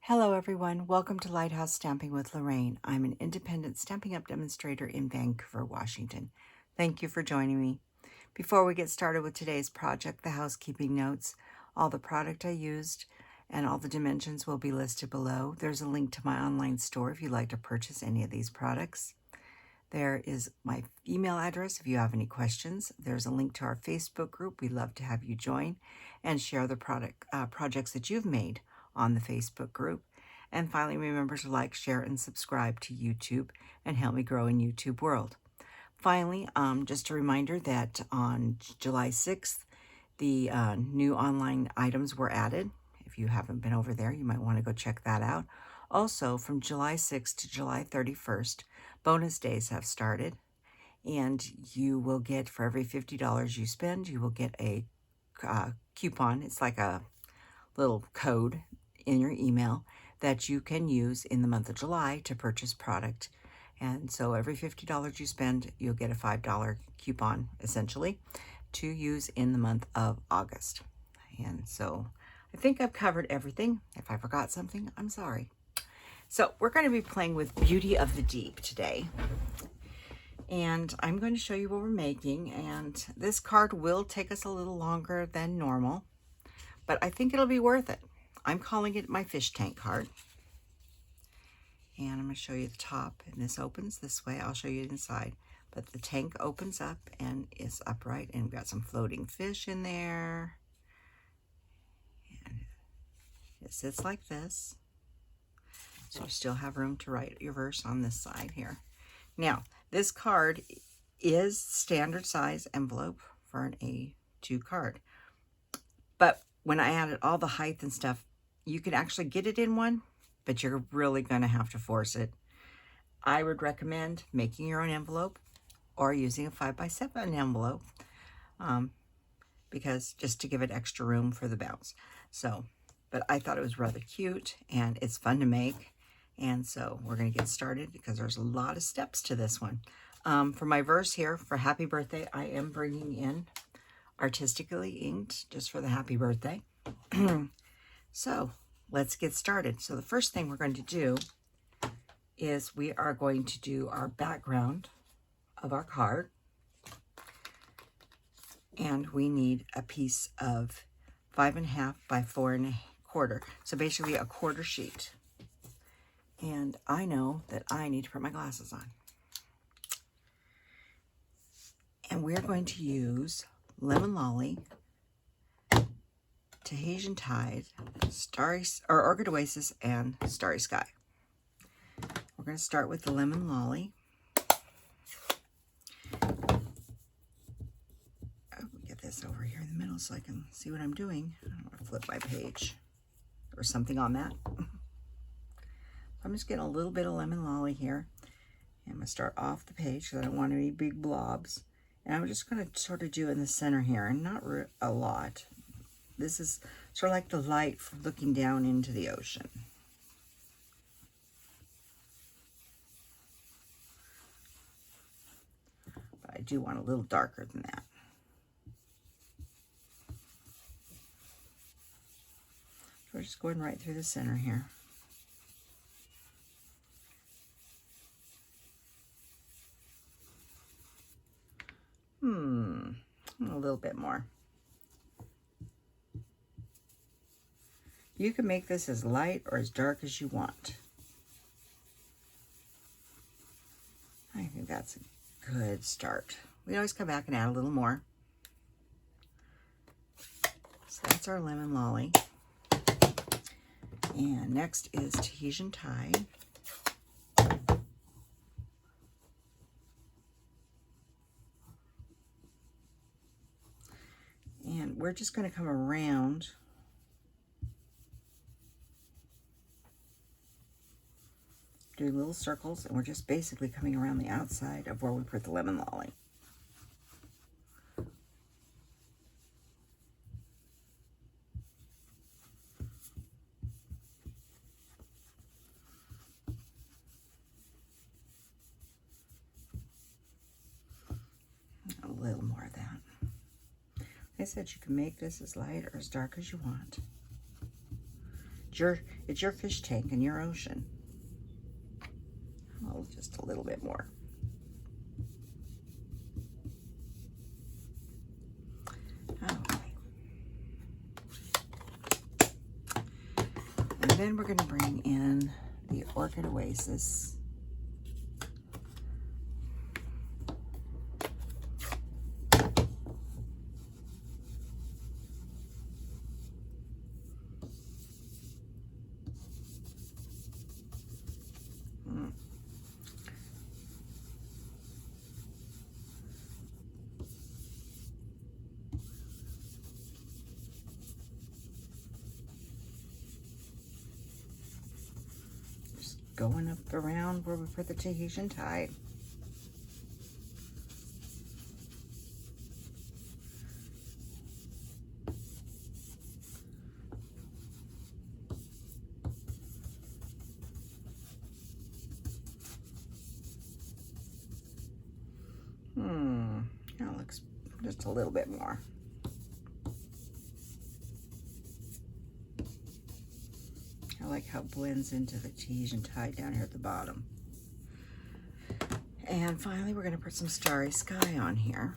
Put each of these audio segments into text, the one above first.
Hello everyone, welcome to Lighthouse Stamping with Lorraine. I'm an independent Stampin' Up! Demonstrator in Vancouver, Washington. Thank you for joining me. Before we get started with today's project, the housekeeping notes, all the product I used and all the dimensions will be listed below. There's a link to my online store if you'd like to purchase any of these products. There is my email address if you have any questions. There's a link to our Facebook group. We'd love to have you join and share the projects that you've made on the Facebook group. And finally, remember to like, share, and subscribe to YouTube and help me grow in YouTube world. Finally, just a reminder that on July 6th, the new online items were added. If you haven't been over there, you might want to go check that out. Also, from July 6th to July 31st, bonus days have started. And you will get, for every $50 you spend, you will get a coupon. It's like a little code in your email that you can use in the month of July to purchase product. And so every $50 you spend, you'll get a $5 coupon, essentially, to use in the month of August. And so I think I've covered everything. If I forgot something, I'm sorry. So we're going to be playing with Beauty of the Deep today. And I'm going to show you what we're making. And this card will take us a little longer than normal, but I think it'll be worth it. I'm calling it my fish tank card. And I'm going to show you the top, and this opens this way. I'll show you inside. But the tank opens up and is upright, and we've got some floating fish in there. And it sits like this. So you still have room to write your verse on this side here. Now, this card is standard size envelope for an A2 card. But when I added all the height and stuff, you can actually get it in one, but you're really going to have to force it. I would recommend making your own envelope or using a 5x7 envelope because just to give it extra room for the bounce. So, but I thought it was rather cute and it's fun to make. And so we're going to get started because there's a lot of steps to this one. For my verse here, for happy birthday, I am bringing in Artistically inked just for the happy birthday. So let's get started. So the first thing we're going to do is we are going to do our background of our card. And we need a piece of 5.5 by 4.25. So basically a quarter sheet. And I know that I need to put my glasses on. And we're going to use Lemon Lolly, Tahitian Tide, Orchid Oasis, and Starry Sky. We're going to start with the Lemon Lolly. Get this over here in the middle so I can see what I'm doing. I don't want to flip my page or something on that. I'm just getting a little bit of Lemon Lolly here. And I'm going to start off the page because I don't want any big blobs. And I'm just going to sort of do in the center here, and not a lot. This is sort of like the light looking down into the ocean. But I do want a little darker than that. So we're just going right through the center here. A little bit more. You can make this as light or as dark as you want. I think that's a good start. We always come back and add a little more. So that's our Lemon Lolly. And next is Tahitian Tide. And we're just going to come around doing little circles, and we're just basically coming around the outside of where we put the Lemon Lolly. A little more of that. Like I said, you can make this as light or as dark as you want. It's your fish tank and your ocean. Oh, just a little bit more. Okay. And then we're going to bring in the Orchid Oasis. Going up around where we put the Tahitian tide. That looks just a little bit more. I like how it blends into the Tahitian tide down here at the bottom. And finally, we're going to put some Starry Sky on here.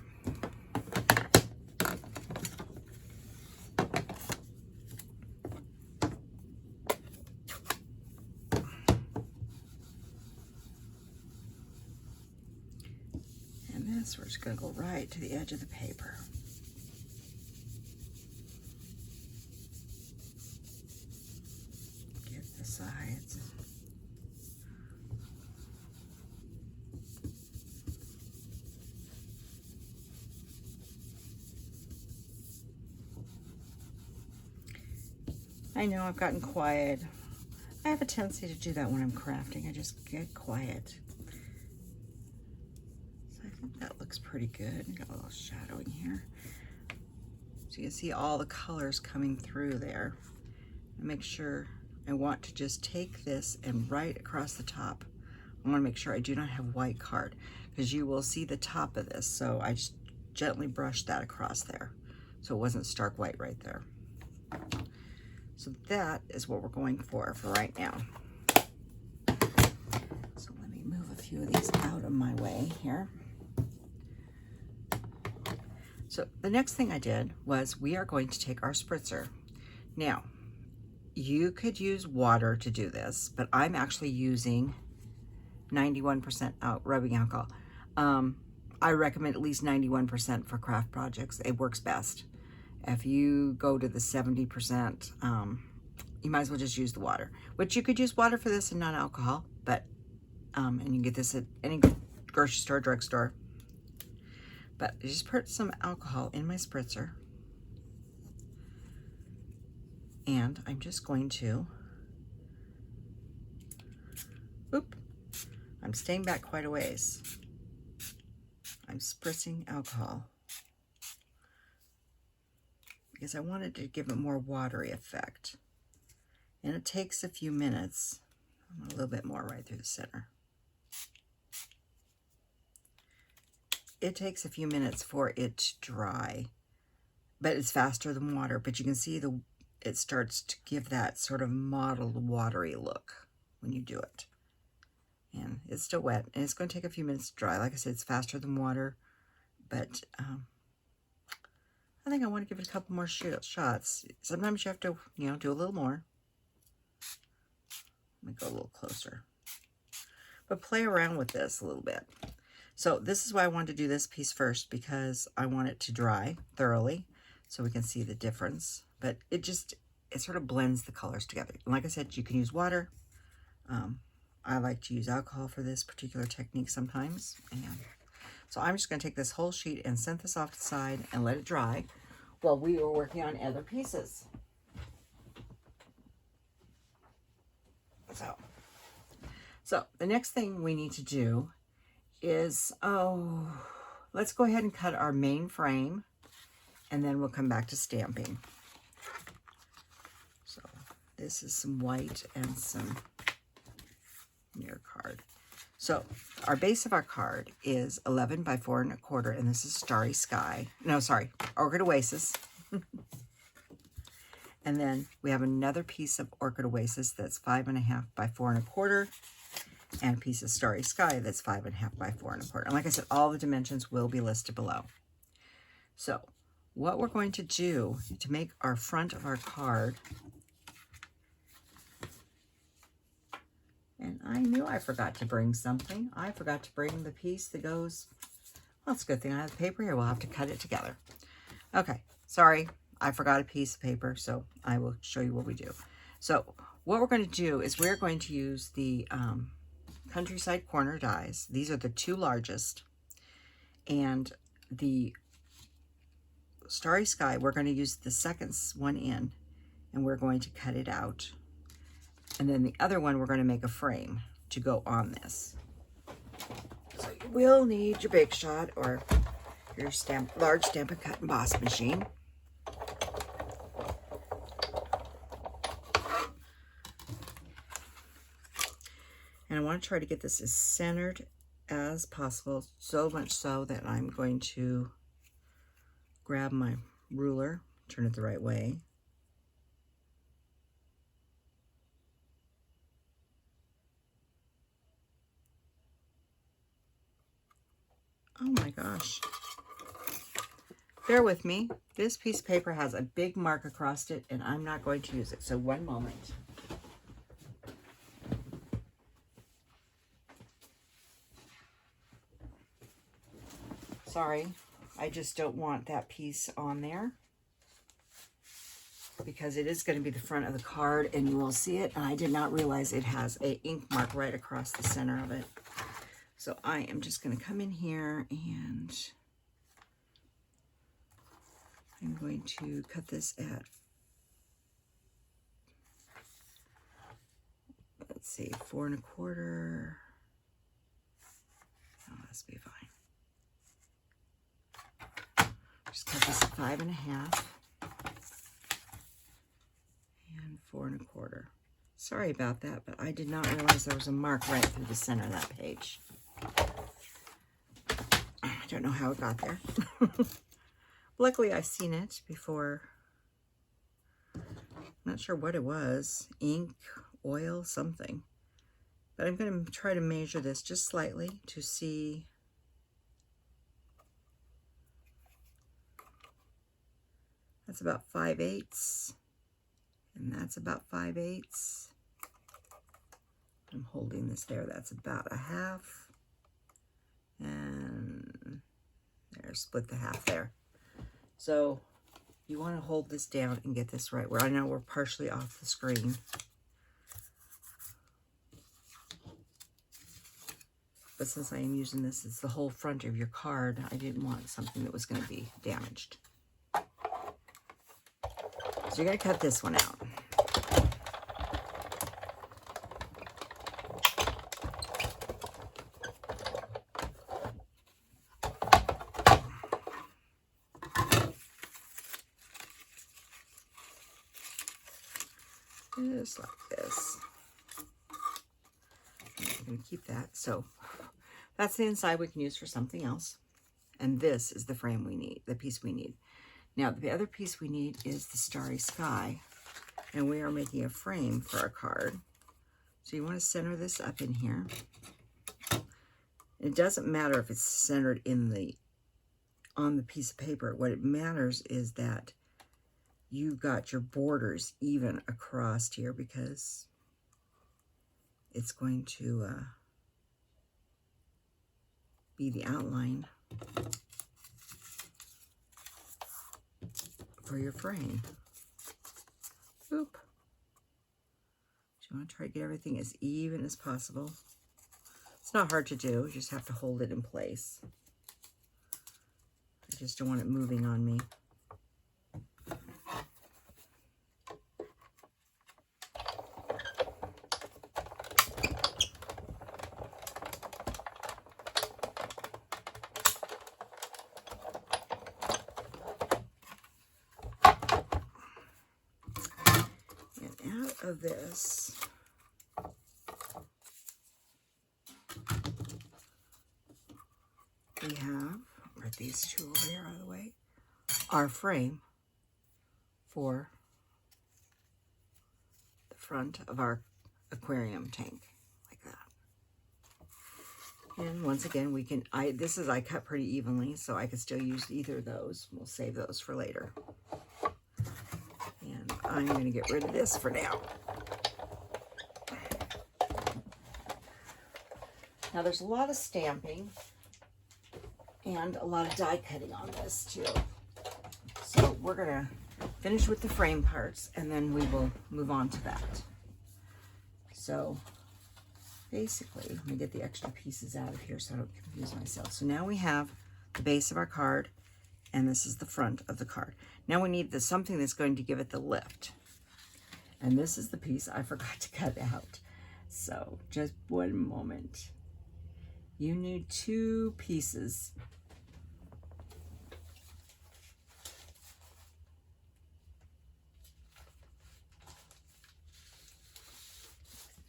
And this, we're just going to go right to the edge of the paper. Sides. I know I've gotten quiet. I have a tendency to do that when I'm crafting. I just get quiet. So I think that looks pretty good. Got a little shadowing here. So you can see all the colors coming through there. Make sure I want to just take this and right across the top. I want to make sure I do not have white card because you will see the top of this. So I just gently brushed that across there so it wasn't stark white right there. So that is what we're going for right now. So let me move a few of these out of my way here. So the next thing I did was we are going to take our spritzer. Now, you could use water to do this, but I'm actually using 91% rubbing alcohol. I recommend at least 91% for craft projects. It works best. If you go to the 70%, you might as well just use the water. Which you could use water for this and not alcohol, but and you can get this at any grocery store, drugstore. But I just put some alcohol in my spritzer. And I'm just going to, I'm staying back quite a ways. I'm spritzing alcohol because I wanted to give it more watery effect. And it takes a few minutes. I want a little bit more right through the center. It takes a few minutes for it to dry, but it's faster than water. But you can see it starts to give that sort of mottled, watery look when you do it. And it's still wet, and it's going to take a few minutes to dry. Like I said, it's faster than water, but I think I want to give it a couple more shots. Sometimes you have to, do a little more. Let me go a little closer. But play around with this a little bit. So this is why I wanted to do this piece first, because I want it to dry thoroughly so we can see the difference. But it sort of blends the colors together. And like I said, you can use water. I like to use alcohol for this particular technique sometimes. And so I'm just going to take this whole sheet and set this off to the side and let it dry while we were working on other pieces. So the next thing we need to do is, let's go ahead and cut our main frame, and then we'll come back to stamping. So this is some white and some mirror card. So our base of our card is 11 by 4 1/4, and this is Starry Sky. No, sorry, Orchid Oasis. And then we have another piece of Orchid Oasis that's 5.5 by 4.25, and a piece of Starry Sky that's 5.5 by 4.25. And like I said, all the dimensions will be listed below. So what we're going to do to make our front of our card, and I knew I forgot to bring something. I forgot to bring the piece that goes, well, it's a good thing I have the paper here. We'll have to cut it together. Okay, sorry. I forgot a piece of paper, so I will show you what we do. So what we're going to do is we're going to use the Countryside Corner dies. These are the two largest. And the Starry Sky, we're going to use the second one in, and we're going to cut it out. And then the other one, we're going to make a frame to go on this. So you will need your Big Shot or your large Stampin' Cut and Emboss machine. And I want to try to get this as centered as possible, so much so that I'm going to grab my ruler, turn it the right way. Oh my gosh. Bear with me. This piece of paper has a big mark across it, and I'm not going to use it. So one moment. Sorry, I just don't want that piece on there because it is going to be the front of the card and you will see it. And I did not realize it has an ink mark right across the center of it. So I am just going to come in here and I'm going to cut this at, let's see, 4.25. Oh, that's be fine. Just cut this at 5.5 and 4.25. Sorry about that, but I did not realize there was a mark right through the center of that page. I don't know how it got there. Luckily, I've seen it before. I'm not sure what it was. Ink, oil, something. But I'm going to try to measure this just slightly to see. That's about 5/8, and that's about 5/8. I'm holding this there. That's about 1/2, and there, split the half there. So you want to hold this down and get this right. Where I know we're partially off the screen. But since I am using this as the whole front of your card, I didn't want something that was going to be damaged. So you're going to cut this one out. Just like this. I'm going to keep that. So that's the inside we can use for something else. And this is the frame we need, the piece we need. Now, the other piece we need is the Starry Sky, and we are making a frame for our card. So you want to center this up in here. It doesn't matter if it's centered in on the piece of paper. What it matters is that you've got your borders even across here because it's going to be the outline for your frame. Boop. So you want to try to get everything as even as possible. It's not hard to do. You just have to hold it in place. I just don't want it moving on me. Of this, we have, put these two over here out of the way, our frame for front of our aquarium tank, like that. And once again, we can, I cut pretty evenly, so I could still use either of those. We'll save those for later. And I'm going to get rid of this for now. Now there's a lot of stamping and a lot of die cutting on this too. So we're going to finish with the frame parts and then we will move on to that. So basically, let me get the extra pieces out of here so I don't confuse myself. So now we have the base of our card, and this is the front of the card. Now we need something that's going to give it the lift. And this is the piece I forgot to cut out. So just one moment. You need 2 pieces.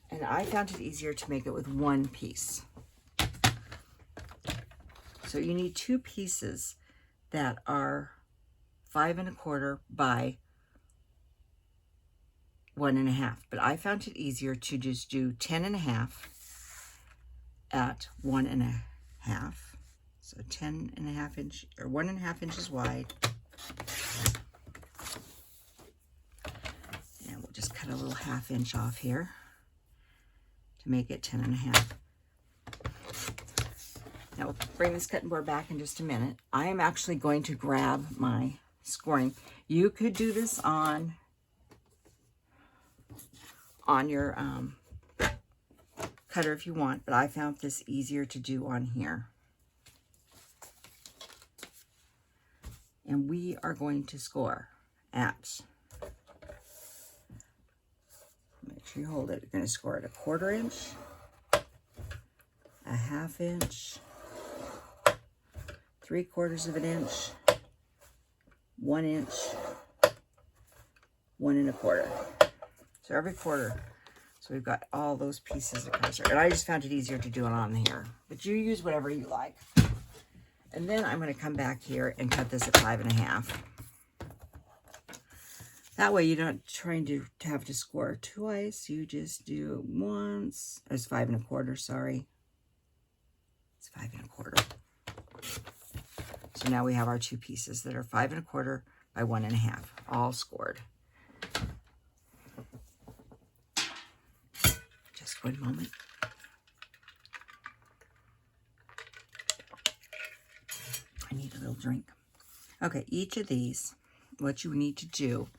And I found it easier to make it with 1 piece. So you need 2 pieces that are 5 1/4 by 1 1/2. But I found it easier to just do 10 1/2 at 1 1/2. So 10 1/2 inch or 1 1/2 inches wide. And we'll just cut a little 1/2 inch off here to make it 10 1/2. Now we'll bring this cutting board back in just a minute. I am actually going to grab my scoring. You could do this on your cutter if you want, but I found this easier to do on here. And we are going to score at, make sure you hold it, you're going to score at 1/4 inch, 1/2 inch, 3/4 of an inch, 1 inch, 1 1/4. So every quarter. So we've got all those pieces across here. And I just found it easier to do it on here. But you use whatever you like. And then I'm going to come back here and cut this at 5 1/2. That way you're not trying to have to score twice. You just do it once. It's 5 1/4, sorry. It's 5 1/4. So now we have our 2 pieces that are 5 1/4 by 1 1/2, all scored. Just one moment. I need a little drink. Okay, each of these, what you need to do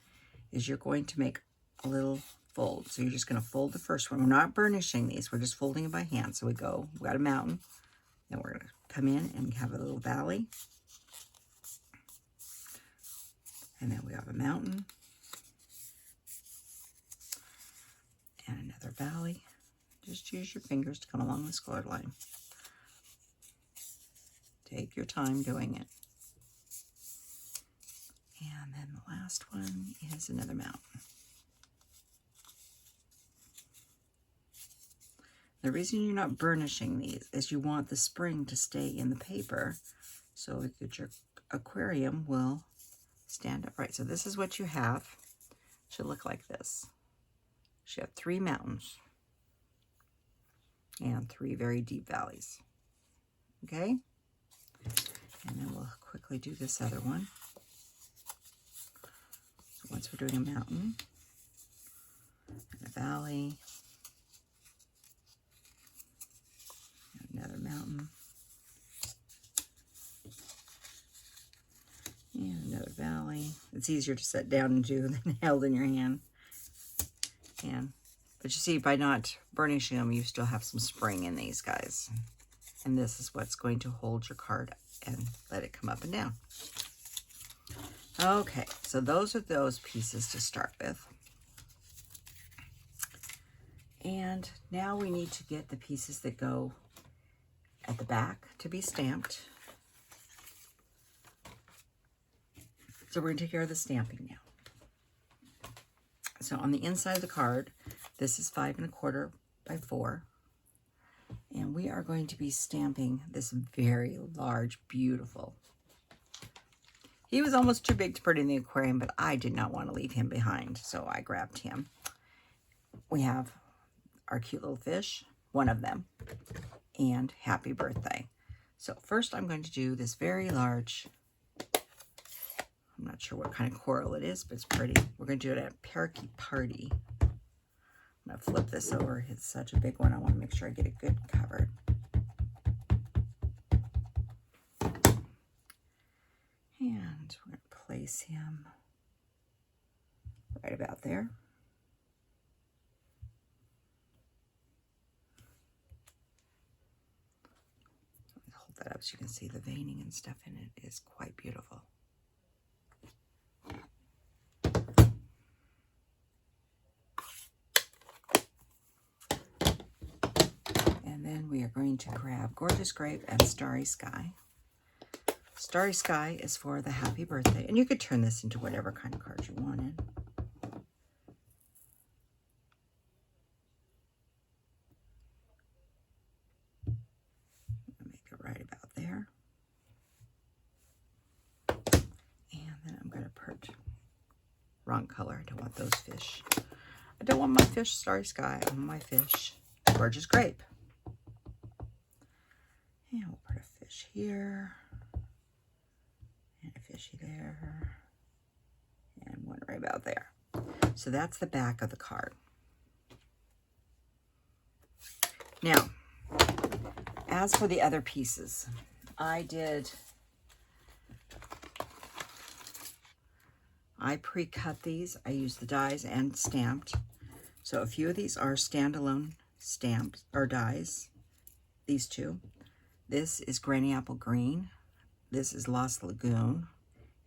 is you're going to make a little fold. So you're just going to fold the first one. We're not burnishing these. We're just folding it by hand. So we got a mountain. Then we're going to come in and have a little valley. And then we have a mountain. And another valley. Just use your fingers to come along the scored line. Take your time doing it. And then the last one is another mountain. The reason you're not burnishing these is you want the spring to stay in the paper so that your aquarium will stand upright. So this is what you have. It should look like this. You have 3 mountains and 3 very deep valleys. Okay? And then we'll quickly do this other one. So once we're doing a mountain and a valley, another mountain, and another valley. It's easier to set down and do than held in your hand. But you see, by not burnishing them, you still have some spring in these guys. And this is what's going to hold your card and let it come up and down. Okay, so those are those pieces to start with. And now we need to get the pieces that go at the back to be stamped. So we're going to take care of the stamping now. So on the inside of the card, this is 5 1/4 by 4. And we are going to be stamping this very large, beautiful. He was almost too big to put in the aquarium, but I did not want to leave him behind, so I grabbed him. we have our cute little fish, one of them, and happy birthday. So first I'm going to do this very large, I'm not sure what kind of coral it is, but it's pretty. We're going to do it at a parakeet party. I'm going to flip this over. It's such a big one. I want to make sure I get it good covered. And we're going to place him right about there. Hold that up so you can see the veining and stuff in it is quite beautiful. And then we are going to grab Gorgeous Grape and Starry Sky. Starry Sky is for the happy birthday, and you could turn this into whatever kind of card you wanted. Make it right about there. And then I'm going to put wrong color. I don't want those fish. I don't want my fish Starry Sky. I want my fish Gorgeous Grape. And we'll put a fish here. And a fishy there. And one right about there. So that's the back of the card. Now, as for the other pieces, I pre-cut these. I used the dies and stamped. So a few of these are standalone stamps or dies. These two. This is Granny Apple Green. This is Lost Lagoon.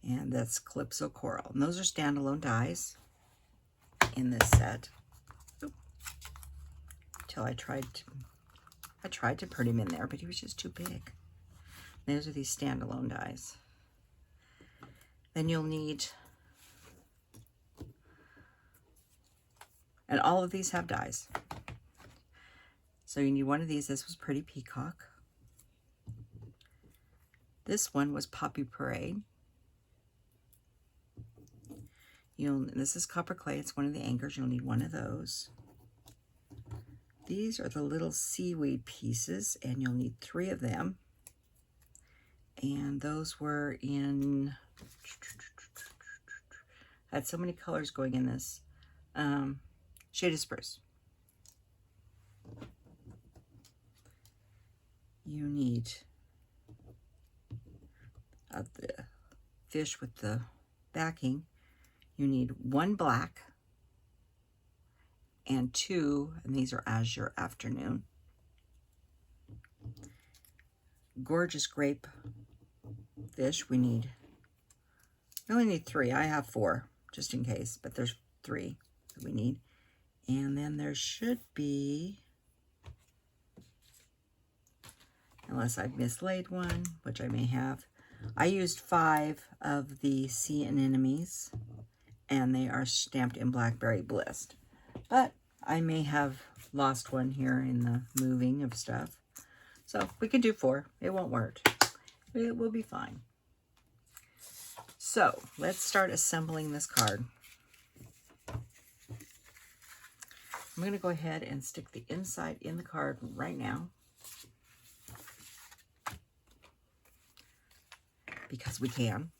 And that's Calypso Coral. And those are standalone dies in this set. Until I tried to put him in there, but he was just too big. Those are these standalone dies. Then you'll need, and all of these have dies. So you need one of these. This was Pretty Peacock. This one was Poppy Parade. This is Copper Clay. It's one of the anchors. You'll need one of those. These are the little seaweed pieces, and you'll need 3 of them. And those were in, I had so many colors going in this. Shade of Spruce. You need the fish with the backing. You need 1 black and 2, and these are Azure Afternoon. Gorgeous Grape fish, we only need 3. I have 4, just in case, but there's 3 that we need. And then there should be, unless I've mislaid one, which I may have, I used 5 of the Sea Anemones, and they are stamped in Blackberry Bliss. But I may have lost one here in the moving of stuff. So we can do 4. It won't work. It will be fine. So let's start assembling this card. I'm going to go ahead and stick the inside in the card right now, because we can.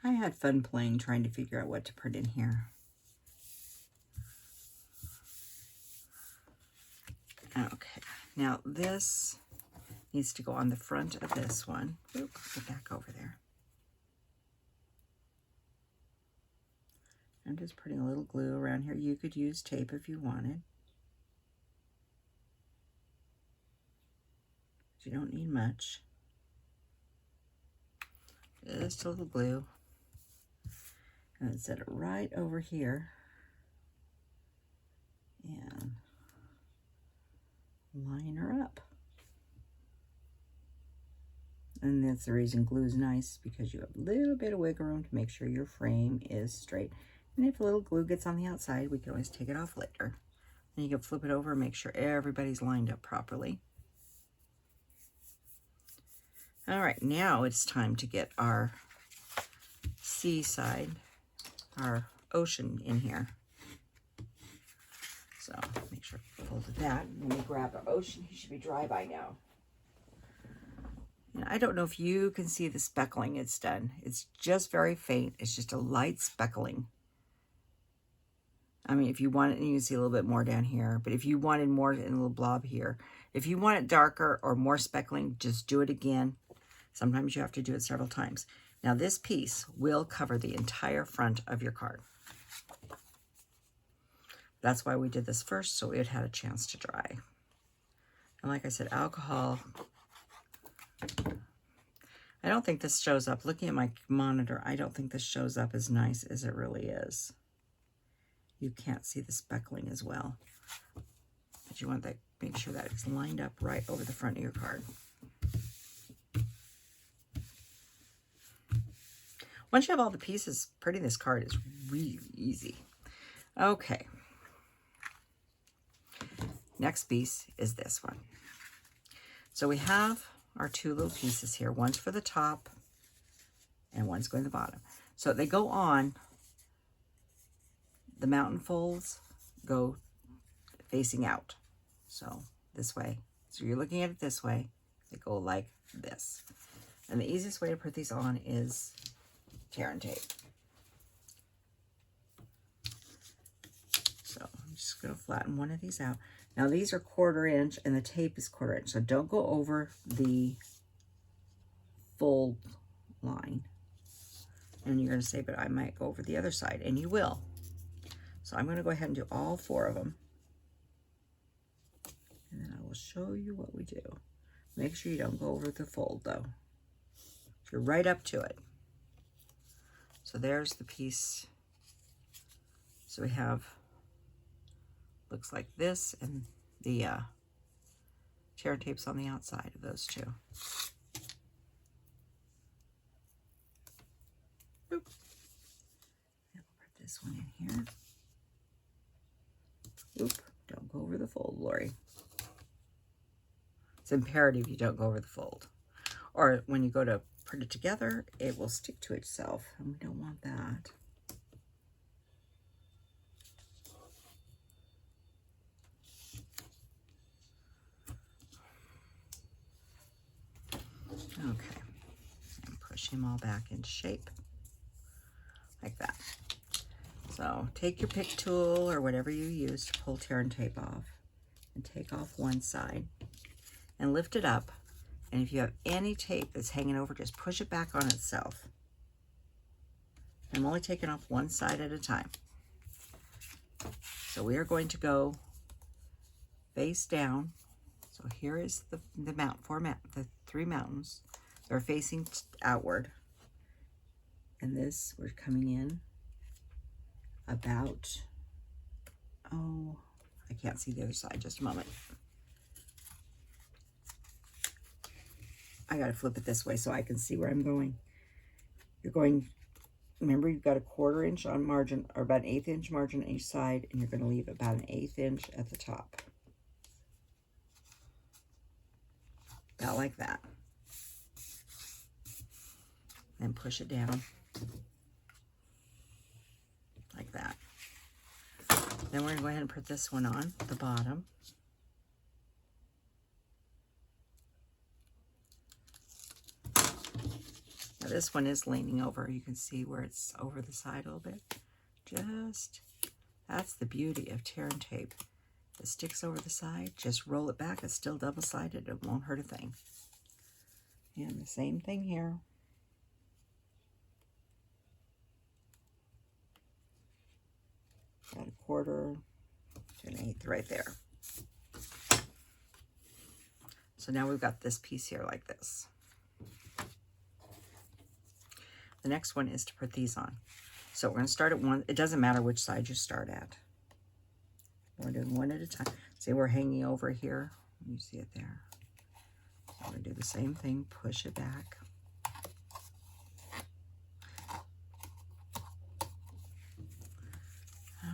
I had fun playing, trying to figure out what to put in here. Okay, now this needs to go on the front of this one. Oops, get back over there. I'm just putting a little glue around here. You could use tape if you wanted. You don't need much. Just a little glue. And set it right over here. And line her up. And that's the reason glue is nice, because you have a little bit of wiggle room to make sure your frame is straight. And if a little glue gets on the outside, we can always take it off later. And you can flip it over and make sure everybody's lined up properly. All right, now it's time to get our seaside, our ocean in here. So make sure I folded that. When we grab our ocean, he should be dry by now. And I don't know if you can see the speckling it's done. It's just very faint. It's just a light speckling. I mean, if you want it, you can see a little bit more down here, but if you wanted more in a little blob here, if you want it darker or more speckling, just do it again. Sometimes you have to do it several times. Now this piece will cover the entire front of your card. That's why we did this first, so it had a chance to dry. And like I said, alcohol, I don't think this shows up. Looking at my monitor, I don't think this shows up as nice as it really is. You can't see the speckling as well. But you want that, make sure that it's lined up right over the front of your card. Once you have all the pieces, printing this card is really easy. Okay. Next piece is this one. So we have our two little pieces here. One's for the top and one's going to the bottom. So they go on, the mountain folds go facing out. So this way. So you're looking at it this way. They go like this. And the easiest way to put these on is tear and tape. So I'm just going to flatten one of these out. Now these are 1/4 inch and the tape is 1/4 inch. So don't go over the fold line. And you're going to say, but I might go over the other side, and you will. So I'm going to go ahead and do all 4 of them. And then I will show you what we do. Make sure you don't go over the fold though. You're right up to it. So there's the piece. So we have, looks like this, and the tear tapes on the outside of those two. Oop. And we'll put this one in here. Oop, don't go over the fold, Lori. It's imperative you don't go over the fold. Or when you go to put it together, it will stick to itself, and we don't want that. Okay, and push him all back into shape, like that. So take your pick tool or whatever you use to pull tear and tape off, and take off one side, and lift it up. And if you have any tape that's hanging over, just push it back on itself. I'm only taking off one side at a time. So we are going to go face down. So here is the the 3 mountains. They're facing outward. And this, we're coming in about, oh, I can't see the other side, just a moment. I gotta flip it this way so I can see where I'm going. You're going, remember you've got a 1/4 inch on margin, or about an 1/8 inch margin on each side, and you're gonna leave about an 1/8 inch at the top. About like that. Then push it down. Like that. Then we're gonna go ahead and put this one on the bottom. Now this one is leaning over. You can see where it's over the side a little bit. That's the beauty of tear and tape. It sticks over the side. Just roll it back. It's still double-sided. It won't hurt a thing. And the same thing here. About 1/4 to an 1/8 right there. So now we've got this piece here like this. The next one is to put these on. So we're going to start at one. It doesn't matter which side you start at. We're doing one at a time. See, we're hanging over here. You see it there. So we're going to do the same thing. Push it back.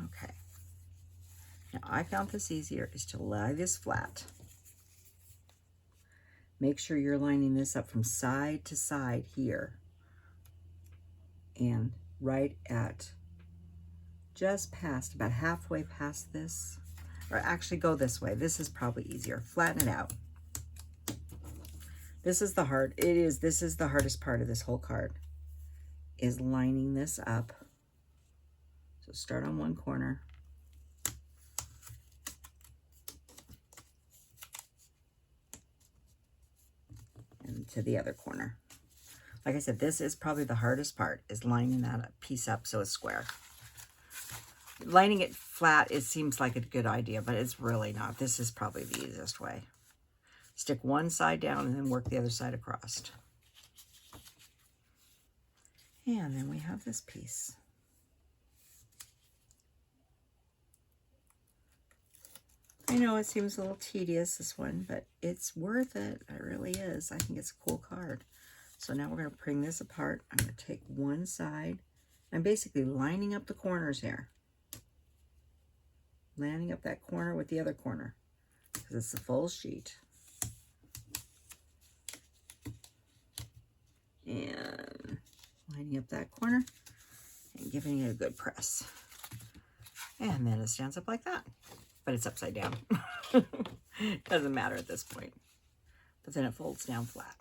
Okay. Now I found this easier is to lie this flat. Make sure you're lining this up from side to side here. And right at just past, about halfway past this, or actually go this way. This is probably easier. Flatten it out. This is the hardest part of this whole card, is lining this up. So start on one corner. And to the other corner. Like I said, this is probably the hardest part, is lining that piece up so it's square. Lining it flat, it seems like a good idea, but it's really not. This is probably the easiest way. Stick one side down and then work the other side across. And then we have this piece. I know it seems a little tedious, this one, but it's worth it. It really is. I think it's a cool card. So now we're going to bring this apart. I'm going to take one side. I'm basically lining up the corners here. Lining up that corner with the other corner, because it's the full sheet. And lining up that corner and giving it a good press. And then it stands up like that. But it's upside down. Doesn't matter at this point. But then it folds down flat.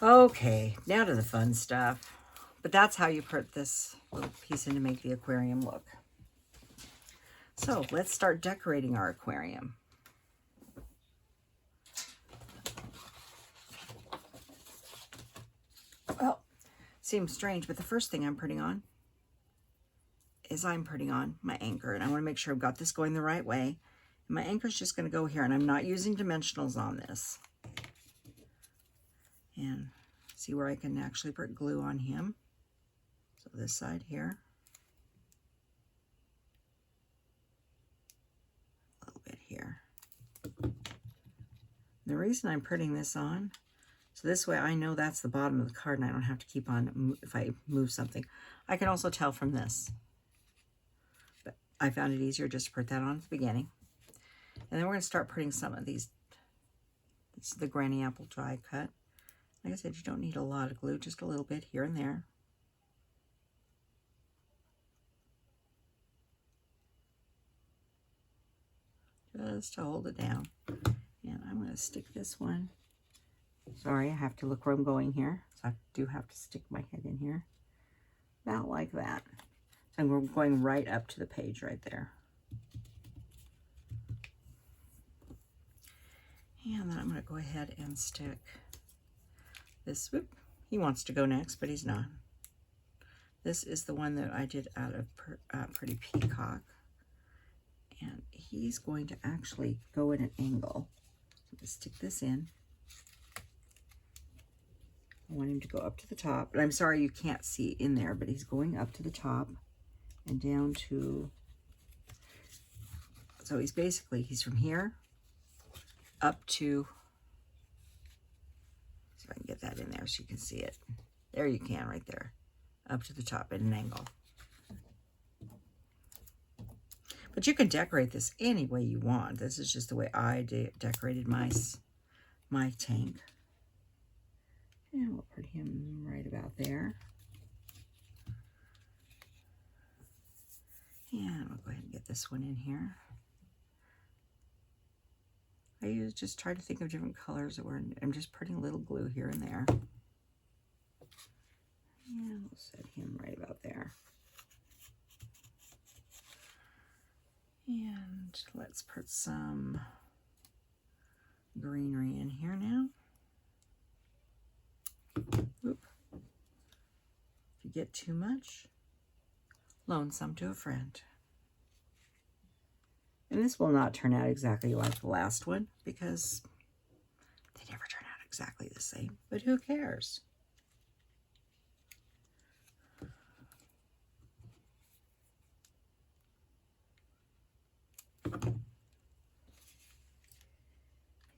Okay, now to the fun stuff. But that's how you put this little piece in to make the aquarium look. So let's start decorating our aquarium. Well, seems strange, but the first thing I'm putting on is my anchor. And I want to make sure I've got this going the right way. And my anchor is just going to go here. And I'm not using dimensionals on this. And see where I can actually put glue on him. So this side here. A little bit here. And the reason I'm putting this on, so this way I know that's the bottom of the card and I don't have to keep on, if I move something. I can also tell from this. But I found it easier just to put that on at the beginning. And then we're going to start putting some of these. This is the Granny Apple dry cut. Like I said, you don't need a lot of glue, just a little bit here and there. Just to hold it down. And I'm going to stick this one. Sorry, I have to look where I'm going here. So I do have to stick my head in here. About like that. So I'm going right up to the page right there. And then I'm going to go ahead and stick this. Whoop, he wants to go next, but he's not. This is the one that I did out of Pretty Peacock. And he's going to actually go at an angle. So I'm going to stick this in. I want him to go up to the top. But I'm sorry you can't see in there, but he's going up to the top and down to... So he's basically, he's from here up to... So I can get that in there so you can see it. There you can, right there. Up to the top at an angle. But you can decorate this any way you want. This is just the way I decorated my tank. And we'll put him right about there. And we'll go ahead and get this one in here. I just try to think of different colors that were. I'm just putting a little glue here and there. And we'll set him right about there. And let's put some greenery in here now. Oop. If you get too much, loan some to a friend. And this will not turn out exactly like the last one because they never turn out exactly the same, but who cares?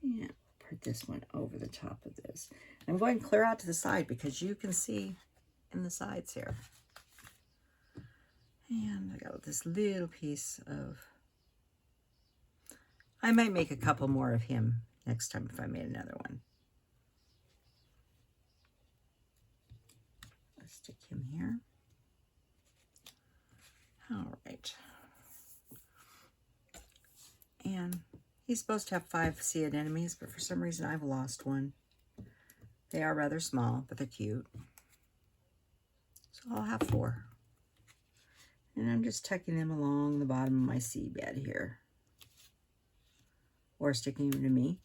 Yeah, put this one over the top of this. I'm going clear out to the side because you can see in the sides here. And I got this little piece of, I might make a couple more of him next time if I made another one. Let's stick him here. All right. And he's supposed to have 5 sea anemones, but for some reason I've lost one. They are rather small, but they're cute. So I'll have 4. And I'm just tucking them along the bottom of my seabed here. Or sticking them to me.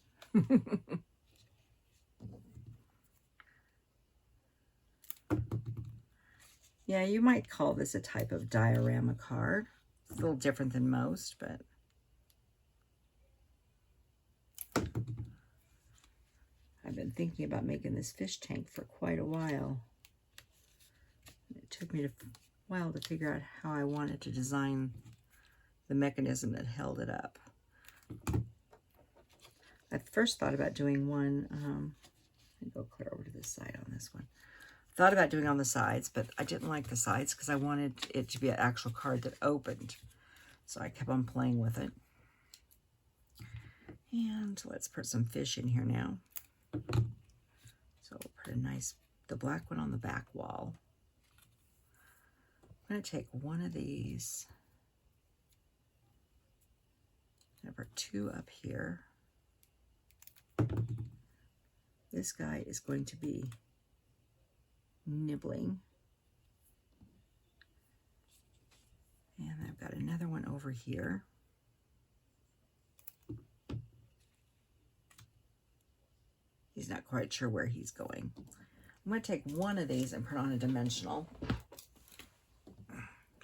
Yeah, you might call this a type of diorama card. It's a little different than most, but I've been thinking about making this fish tank for quite a while. It took me a while to figure out how I wanted to design the mechanism that held it up. I first thought about doing one, let me go clear over to this side on this one. Thought about doing on the sides, but I didn't like the sides because I wanted it to be an actual card that opened. So I kept on playing with it. And let's put some fish in here now. So we'll put a nice, the black one on the back wall. I'm going to take one of these. I'm going to put 2 up here. This guy is going to be nibbling. And I've got another one over here. He's not quite sure where he's going. I'm going to take one of these and put on a dimensional.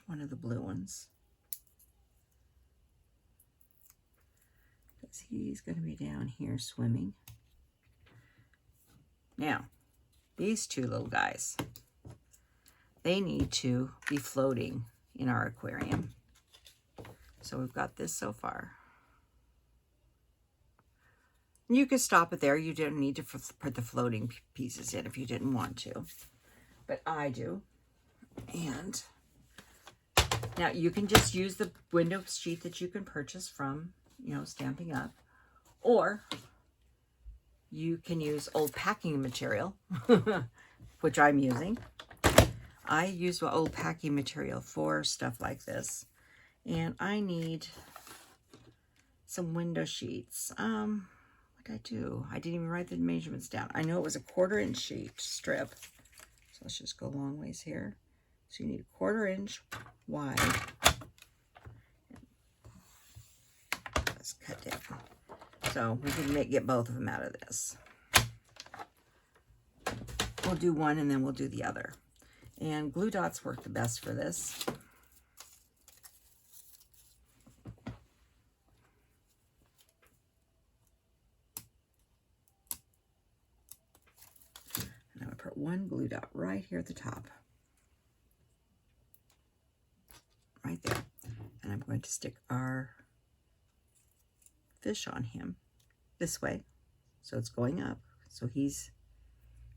One of the blue ones. Because he's going to be down here swimming. Now, these 2 little guys, they need to be floating in our aquarium. So we've got this so far. You could stop it there. You don't need to put the floating pieces in if you didn't want to. But I do. And now you can just use the window sheet that you can purchase from, Stampin' Up. Or you can use old packing material, which I'm using. I use old packing material for stuff like this. And I need some window sheets. What did I do? I didn't even write the measurements down. I know it was a 1/4 inch sheet strip. So let's just go a long ways here. So you need a 1/4 inch wide. Let's cut down. So we can get both of them out of this. We'll do one and then we'll do the other. And glue dots work the best for this. And I'm going to put one glue dot right here at the top. Right there. And I'm going to stick our fish on him this way. So it's going up. So he's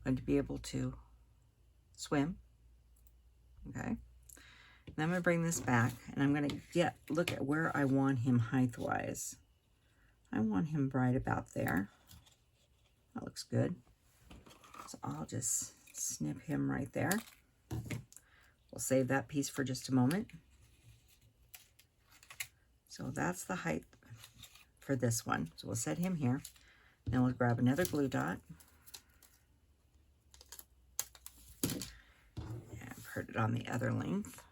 going to be able to swim. Okay. And I'm going to bring this back and I'm going to look at where I want him height-wise. I want him right about there. That looks good. So I'll just snip him right there. We'll save that piece for just a moment. So that's the height for this one. So we'll set him here. Then we'll grab another glue dot. And put it on the other length.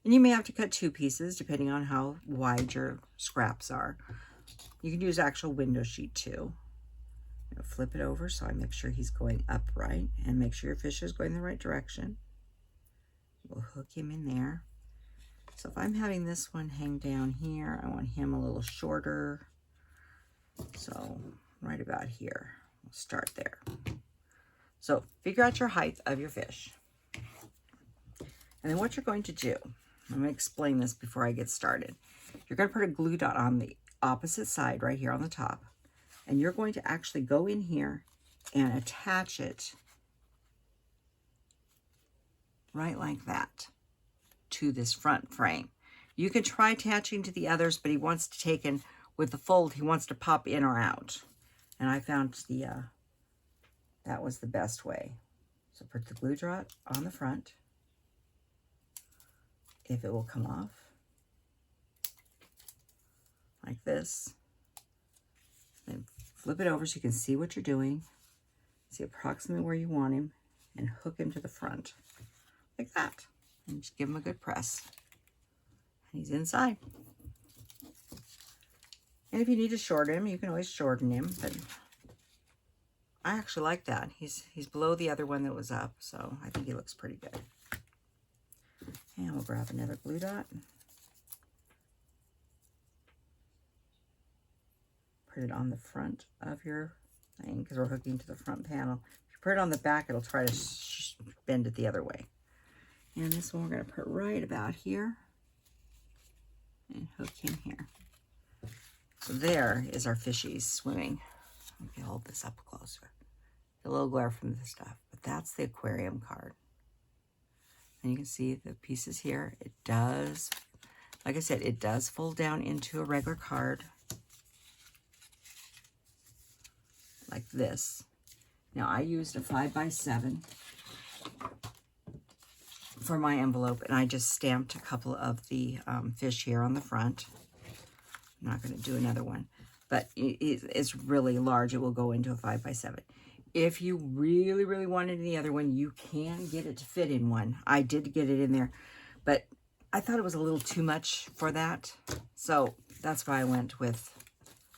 And you may have to cut 2 pieces depending on how wide your scraps are. You can use actual window sheet too. Flip it over so I make sure he's going upright and make sure your fish is going the right direction. We'll hook him in there. So if I'm having this one hang down here, I want him a little shorter. So right about here, we'll start there. So figure out your height of your fish. And then what you're going to do, I'm going to explain this before I get started. You're going to put a glue dot on the opposite side right here on the top. And you're going to actually go in here and attach it right like that to this front frame. You can try attaching to the others, but he wants to take and with the fold, he wants to pop in or out. And I found that was the best way. So put the glue dot on the front, if it will come off, like this. Then flip it over so you can see what you're doing, see approximately where you want him, and hook him to the front, like that. And just give him a good press. And he's inside. And if you need to shorten him, you can always shorten him, but I actually like that. He's below the other one that was up, so I think he looks pretty good. And we'll grab another glue dot. Put it on the front of your thing because we're hooking to the front panel. If you put it on the back, it'll try to bend it the other way. And this one we're going to put right about here and hook him here. So there is our fishies swimming. Let me hold this up closer. A little glare from the stuff, but that's the aquarium card. And you can see the pieces here. It does, like I said, it does fold down into a regular card. Like this. Now I used a 5x7 for my envelope, and I just stamped a couple of the fish here on the front. I'm not going to do another one, but it's really large. It will go into a 5x7. If you really, really wanted the other one, you can get it to fit in one. I did get it in there, but I thought it was a little too much for that, so that's why I went with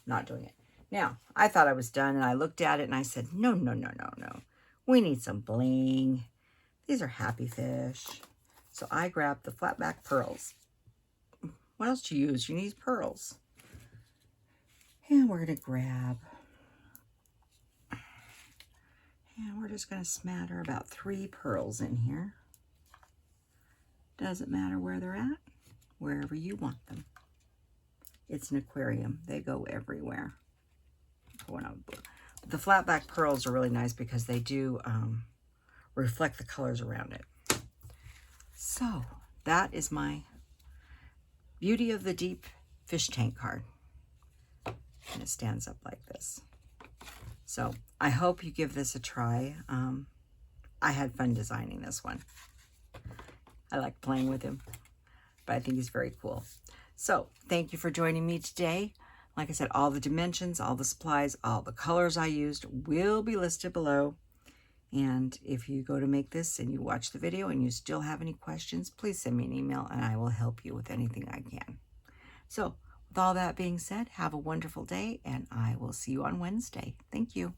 not doing it. Now, I thought I was done, and I looked at it, and I said, no, no, no, no, no. We need some bling. These are happy fish. So I grabbed the flatback pearls. What else do you use? You need pearls. And we're going to grab, and we're just going to smatter about 3 pearls in here. Doesn't matter where they're at, wherever you want them. It's an aquarium. They go everywhere. The flatback pearls are really nice because they do reflect the colors around it. So that is my Beauty of the Deep fish tank card. And it stands up like this. So I hope you give this a try. I had fun designing this one. I like playing with him, but I think he's very cool. So thank you for joining me today. Like I said, all the dimensions, all the supplies, all the colors I used will be listed below. And if you go to make this and you watch the video and you still have any questions, please send me an email and I will help you with anything I can. So with all that being said, have a wonderful day and I will see you on Wednesday. Thank you.